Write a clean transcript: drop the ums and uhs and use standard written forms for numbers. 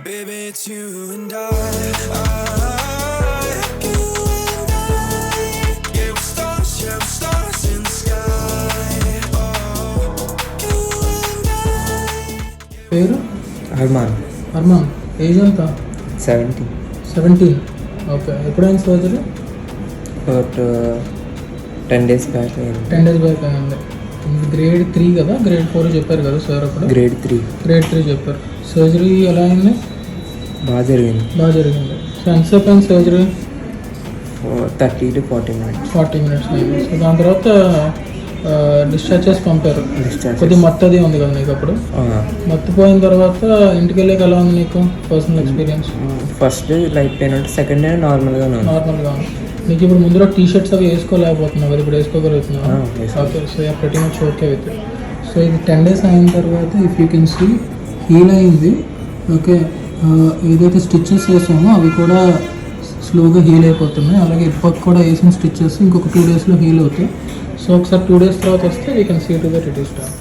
Baby, it's you and I. You and I. Yeah, we're stars in the sky. Oh, you and I. పేరు Arman Arman. Age ఎంత? 70. 17. Okay. ఎప్పుడైనా surgery? But 10 days back అయింది. 10 days back అయింది. Grade 3 కదా, grade 4 చెప్పారు కదా sir అప్పుడు? Grade 3. Grade 3 చెప్పారు. సర్జరీ ఎలా అయింది? బాగా జరిగింది. బాగా జరిగింది. సో ఎంతసేపు అయింది సర్జరీ? 30 to 40 minutes. 40 minutes అయింది. సో దాని తర్వాత డిశ్చార్జ్ చేసి పంపారు. Discharge కొద్ది మత్తది ఉంది కదా నీకు అప్పుడు? మత్తిపోయిన తర్వాత ఇంటికి వెళ్ళాక ఎలా ఉంది నీకు personal experience? First light pain అంటే సెకండ్ డే నార్మల్గా ఉంది. నార్మల్గా ఉంది. నీకు ఇప్పుడు ముందులో టీ షర్ట్స్ అవి వేసుకోలేకపోతున్నావు కదా, ఇప్పుడు వేసుకోగలుగుతున్నావు? ఓకే. సో ప్రతి మచ్ ఓకే విత్. సో ఇది 10 days అయిన తర్వాత if you can see heal అయింది. ఓకే. ఏదైతే స్టిచ్చెస్ వేసామో అవి కూడా స్లోగా హీల్ అయిపోతున్నాయి. అలాగే ఇప్పటికి కూడా వేసిన స్టిచ్చెస్ ఇంకొక 2 daysలో హీల్ అవుతాయి. సో ఒకసారి 2 days తర్వాత వస్తే we can see to that it is done.